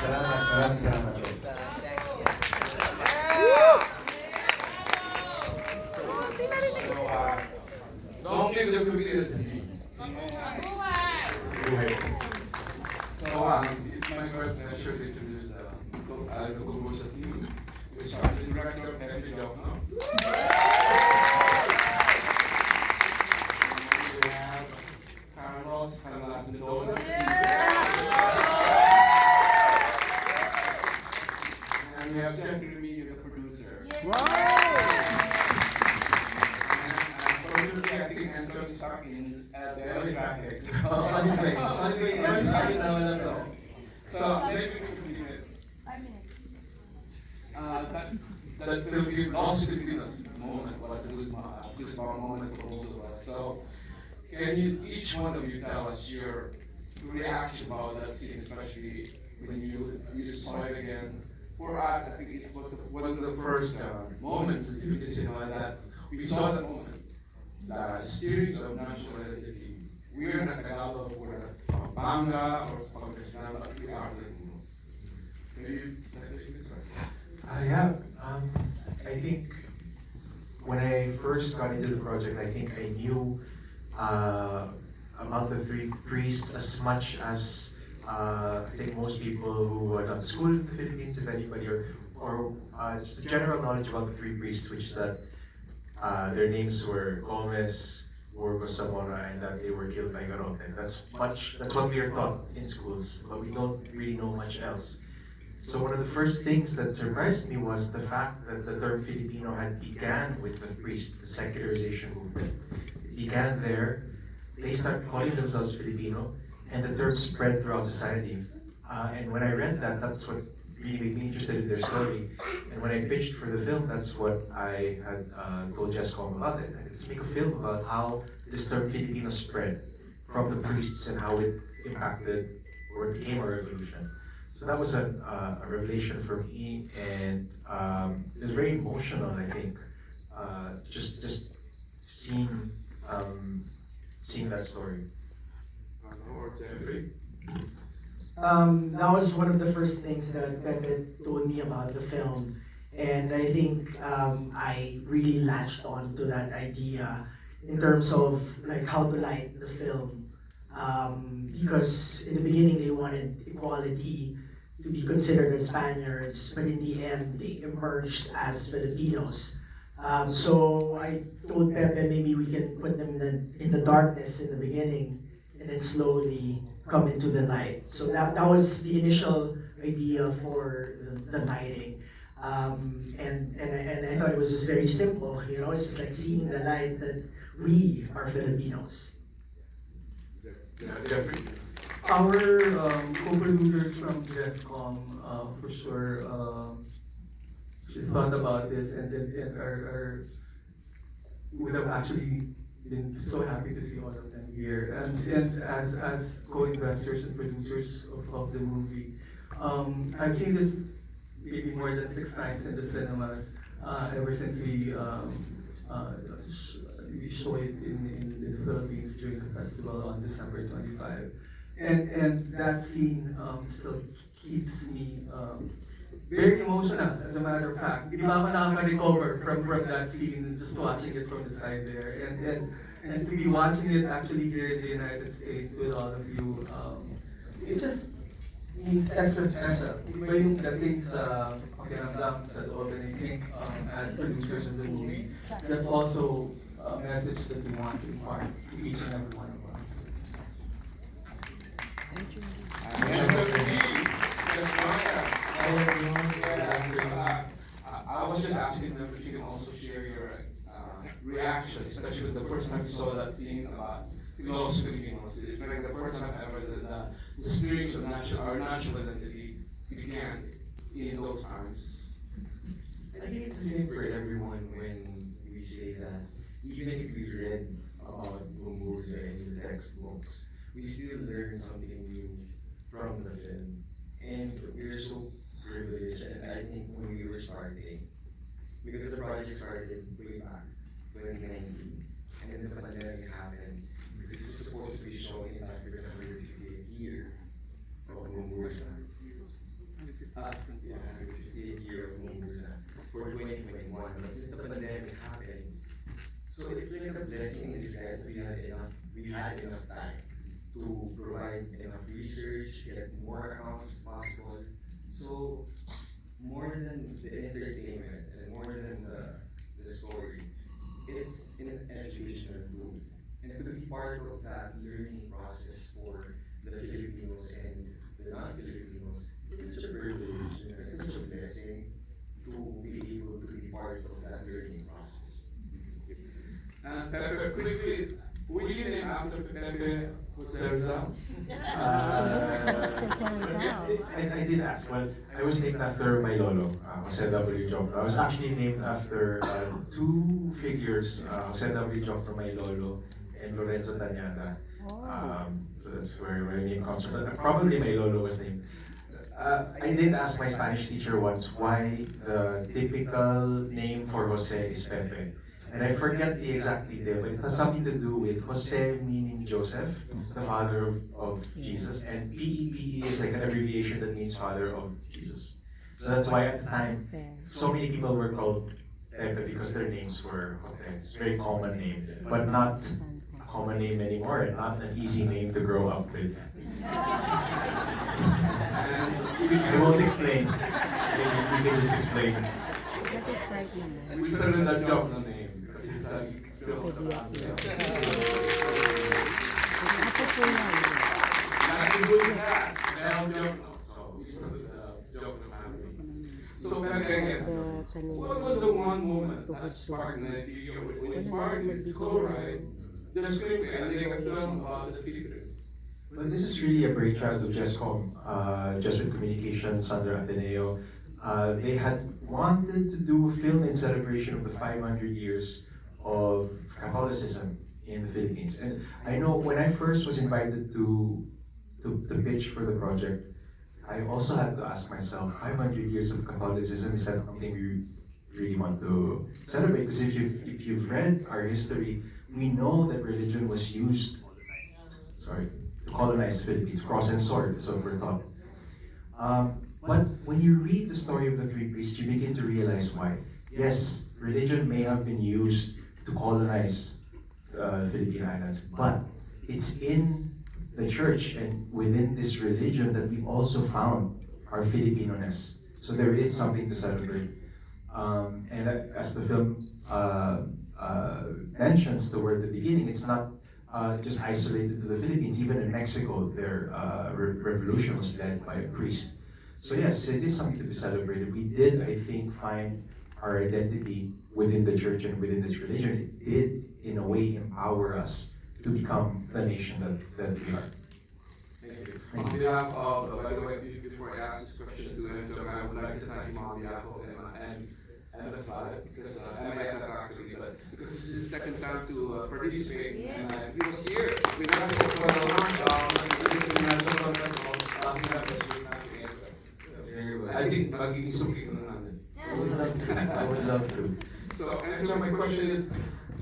Salamat. So, long live the Filipinos indeed. So, it's my great pleasure to introduce the GOMBURZA team, which are the director PEPE DIOKNO. We have Carlos Mendoza. And we have Jeffrey, the producer. Unfortunately, I think ENCHONG stuck in the early traffic. Honestly, every second now and so. So maybe we can leave it. 5 minutes. That Philippine, lost Filipinos moment was a goosebump moment for both of us. So can you, each one of you, tell us your reaction about that scene, especially when you saw it again? For us, I think it was one of the first moments in Philippine cinema that we saw that moment. The series of national identity. We are not Tagalog, we're not Pampanga or Pangasinan, but we are Filipinos. Can you take this one? Yeah, I think when I first got into the project, I think I knew about the three priests as much as I think most people who went to school in the Philippines, if anybody, or just general knowledge about the three priests, which is that their names were Gomez, Burgos, Zamora, and that they were killed by Garote. That's what we are taught in schools, but we don't really know much else. So one of the first things that surprised me was the fact that the term Filipino had began with the priests, the secularization movement. It began there. They started calling themselves Filipino, and the term spread throughout society. And when I read that, that's what really made me interested in their story. And when I pitched for the film, that's what I had told Jesscom about it. Let's make a film about how this term Filipino spread from the priests and how it impacted or it became a revolution. So that was a revelation for me, and it was very emotional, I think, just seeing that story. Or Jeffrey? That was one of the first things that Pepe told me about the film, and I think I really latched on to that idea in terms of like how to light the film, because in the beginning they wanted equality to be considered as Spaniards, but in the end they emerged as Filipinos. So I told Pepe maybe we can put them in the darkness in the beginning, and then slowly come into the light. So that was the initial idea for the lighting. And I thought it was just very simple, it's just like seeing the light that we are Filipinos. Jeffrey? Our co-producers from GESCOM for sure thought about this and would have actually been so happy to see all of them here. And as co-investors and producers of the movie, I've seen this maybe more than 6 times in the cinemas ever since we show it in the Philippines during the festival on December 25. And that scene still keeps me very emotional, as a matter of fact. Di ba ako nakaka-recover from that scene, just watching it from the side there. And to be watching it actually here in the United States with all of you, it just means extra special. Iba yung dating sa pakiramdam sa loob, and I think as producers of the movie, that's also a message that we want to impart to each and every one of us. I was just asking them if you can also share your reaction, especially the first time you saw that scene about Los Filipinos. It's like the first time ever that the spirit of our national identity began in those times. I think it's the same for everyone when we say that even if we read about GOMBURZA in the textbooks, we still learn something new from the film. And we're so privileged, and I think when we were starting, because the project started way back 2019, and then the pandemic happened. Because this was supposed to be shown in like the 150th year of GOMBURZA. Yeah, 150th year of GOMBURZA for 2021. But since the pandemic happened, so it's like a blessing in disguise that we had enough time to provide enough research, get more accounts as possible. So more than the entertainment and more than the story, it's an educational tool. And to be part of that learning process for the Filipinos and the non-Filipinos, it's such a privilege, you know, it's such a blessing to be able to be part of that learning process. And Pepe, quickly, will you name after Pepe Jose Rizal? I did ask. Well, I was named after my lolo, Jose W. Jokno. I was actually named after two figures, Jose W. Jokno, my lolo, and Lorenzo Tanyada. So that's where my name comes from. But probably my lolo was named. I did ask my Spanish teacher once why the typical name for Jose is Pepe. And I forget the exact detail, but it has something to do with Jose meaning Joseph, the father of Jesus, and PEPE is like an abbreviation that means father of Jesus. So that's why at the time, so many people were called Pepe because their names were Jose. It's a very common name, but not a common name anymore, and not an easy name to grow up with. I won't explain. Maybe we can just explain. We started that job no name because it's like built around the so we started the job family. So back again, what was the one moment that sparked an idea when it sparked you to co-write the screenplay and make a film about the Philippines? Well, this is really a brainchild of JESCOM, Jesuit Communications under Ateneo. They had wanted to do a film in celebration of the 500 years of Catholicism in the Philippines. And I know when I first was invited to pitch for the project, I also had to ask myself, 500 years of Catholicism, is that something we really want to celebrate? Because if you've read our history, we know that religion was used, to colonize the Philippines, cross and sword, is what we're taught. But when you read the story of the three priests, you begin to realize why. Yes, religion may have been used to colonize the Philippine Islands, but it's in the church and within this religion that we also found our Filipino-ness. So there is something to celebrate. And as the film mentions toward the beginning, it's not just isolated to the Philippines. Even in Mexico, their revolution was led by a priest. So yes, it is something to be celebrated. We did, I think, find our identity within the church and within this religion. It did, in a way, empower us to become the nation that we are. Thank you. On behalf of, by the way, before I ask this question to Enchong, I would like to thank him on behalf of Emma and the flag, because MIF actually, but because this is his second time to participate, and he was here with us for the National Festival. I think magiging suki ko na namin. I would love to. So, and so my question is,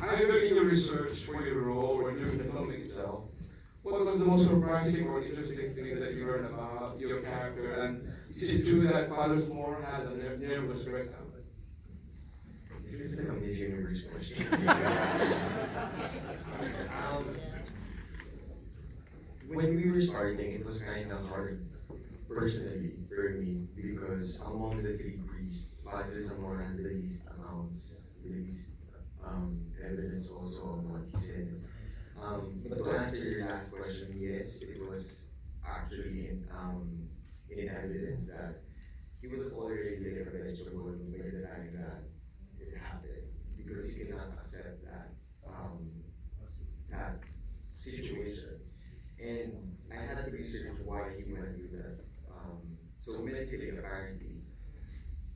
either in your research for your role or during the film itself, what was the most surprising or interesting thing that you learned about your character? And is it true that Father Moore had a nervous breakdown? It feels like a Miss Universe question. When we were starting, it was kind of hard, personally, for me, because among the three priests, Padre Zamora has the least accounts, the least evidence also on what he said. But to answer your last question, yes, it was actually in evidence that he was already like a vegetable by the time that it happened, because he cannot accept that situation. And I had to research why he went through that. So medically, apparently,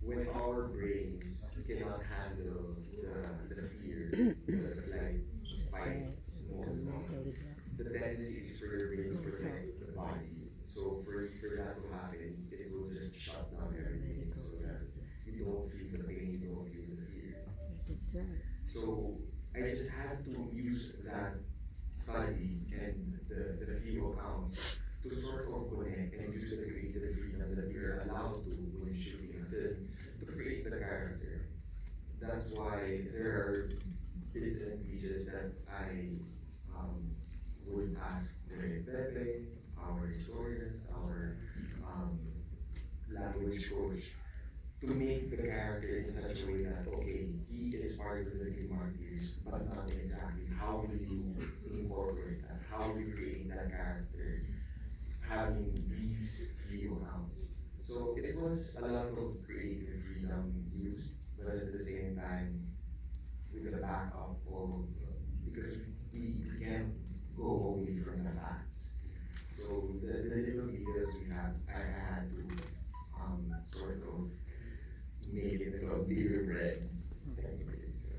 when our brains cannot handle the fear, the flight, fight mode, the tendency is for your brain to protect the body. So for that to happen, it will just shut down everything so that you don't feel the pain, you don't feel the fear. So I just had to use that study and the few accounts to sort of connect and use the creative freedom that we are allowed to when shooting a film to create the character. That's why there are bits and pieces that I would ask the Pepe, our historians, our um, language coach, to make the character in such a way that, okay, he is part of the Three Martyrs, but not exactly. How will you incorporate that? How will you create that character having these few accounts? So it was a lot of creative freedom used, but at the same time, with the backup of, because we can't go away from the facts. So the little details we had, I had to sort of make it into a bigger bread. Thank you. So,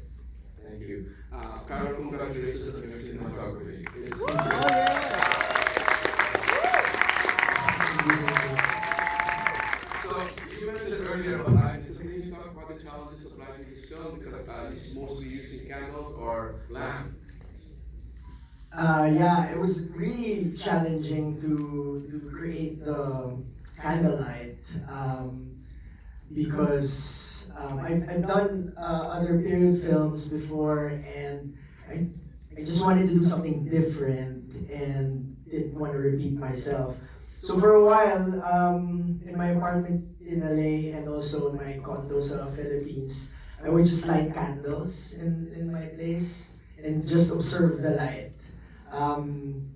Thank you. Carol, congratulations on your cinematography. So you mentioned earlier about lighting. So can you talk about the challenges of lighting this film? Because it's mostly using candles or lamp. Yeah, it was really challenging to create the candlelight because I've done other period films before, and I just wanted to do something different and didn't want to repeat myself. So for a while, in my apartment in LA and also in my condo sa Philippines, I would just light candles in my place and just observe the light. Um,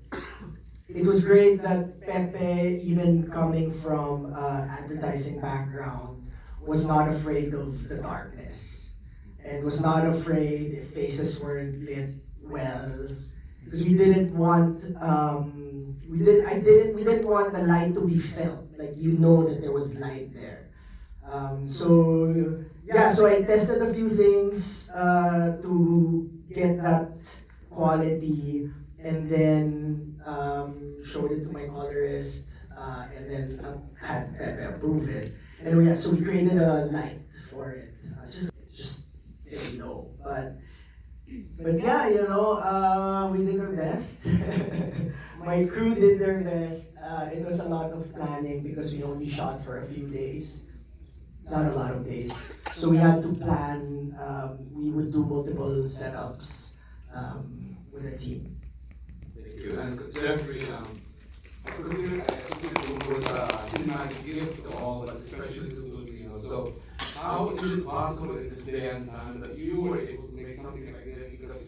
it was great that Pepe, even coming from advertising background, was not afraid of the darkness and was not afraid if faces weren't lit well, because we didn't want we didn't want the light to be felt, like you know that there was light there. So yeah, so I tested a few things to get that quality, and then showed it to my colorist, and then had Pepe approve it. And yeah, so we created a light for it, just very low, but yeah, we did our best. My crew did their best. It was a lot of planning because we only shot for a few days, not a lot of days. So we had to plan. We would do multiple setups with the team. Thank you. And Jeffrey, I consider GOMBURZA a cinematic gift to all, but especially to Filipinos. So how is it possible in this day and time that you were able to make something like this? Because,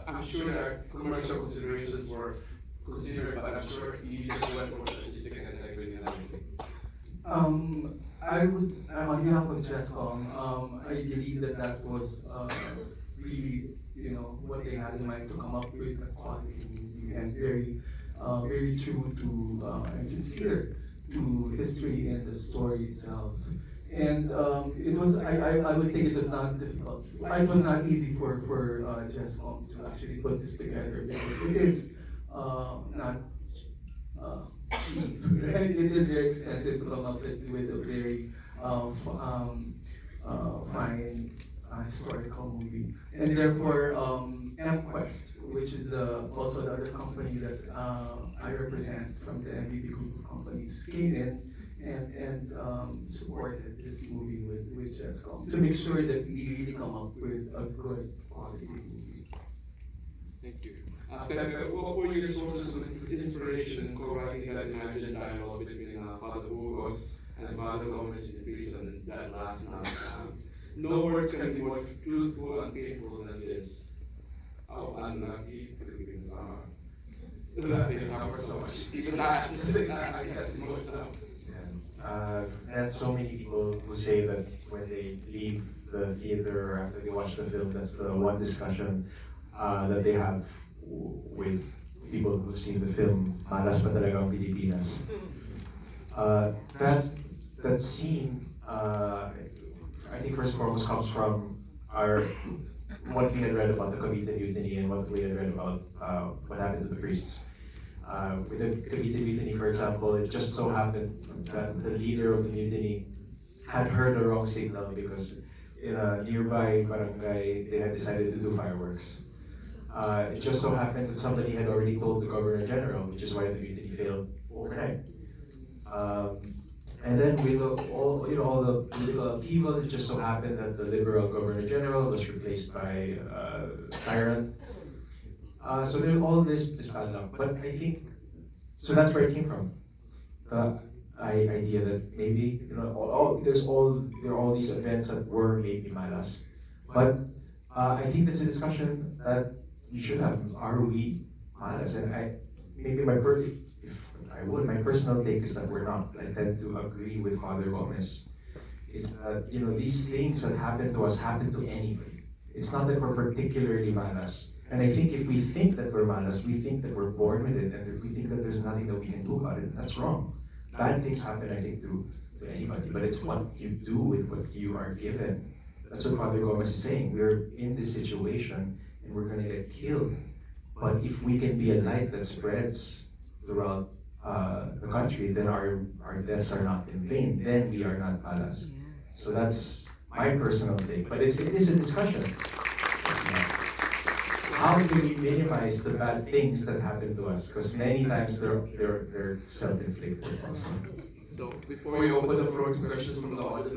I'm sure there are commercial considerations were considered, but I'm sure you just went for the artistic and integrity and everything. I would, on behalf of Chesscom, I believe that that was really, what they had in mind to come up with a quality movie and very true to and sincere to history and the story itself. And it was, I would think it was not difficult. It was not easy for Chesscom to actually put this together because it is not cheap, right? It is very expensive to come up with a very fine historical movie. And therefore, MQuest, which is also the other company that I represent from the MVP group of companies, came in and supported this movie with Chesscom to make sure that we really come up with a good quality movie. Thank you. Pepe, what were your sources of inspiration in co-writing that imagined dialogue between Father Burgos and Father Gomez in the prison that last night? No words can be more truthful and painful than this. How unlucky Philippines are. That they suffer so much. Even I get emotional. That's so many people who say that when they leave the theater or after they watch the film, that's the one discussion that they have with people who've seen the film, Malas pa talaga ang Pilipinas. That scene, I think first and foremost comes from what we had read about the Cavite Mutiny and what we had read about what happened to the priests. With the Cavite Mutiny, for example, it just so happened that the leader of the mutiny had heard the wrong signal because in a nearby barangay, they had decided to do fireworks. It just so happened that somebody had already told the Governor General, which is why the mutiny failed overnight. And then with all all the political upheaval, it just so happened that the Liberal Governor General was replaced by tyrant. So there's all this bad luck. But I think so that's where it came from. The idea that maybe there are all these events that were maybe malas. But I think that's a discussion that we should have. Are we malas? And maybe if I would, my personal take is that we're not. I tend to agree with Father Gomez. Is that these things that happen to us happen to anybody. It's not that we're particularly malas. And I think if we think that we're malas, we think that we're born with it, and if we think that there's nothing that we can do about it. That's wrong. Bad things happen, I think, to anybody, but it's what you do with what you are given. That's what Father Gomez is saying. We're in this situation, and we're gonna get killed. But if we can be a light that spreads throughout the country, then our deaths are not in vain. Then we are not malas. So that's my personal take. But it is a discussion. How do we minimize the bad things that happen to us? Because many times they're self-inflicted also. So before we open the floor to questions from the audience,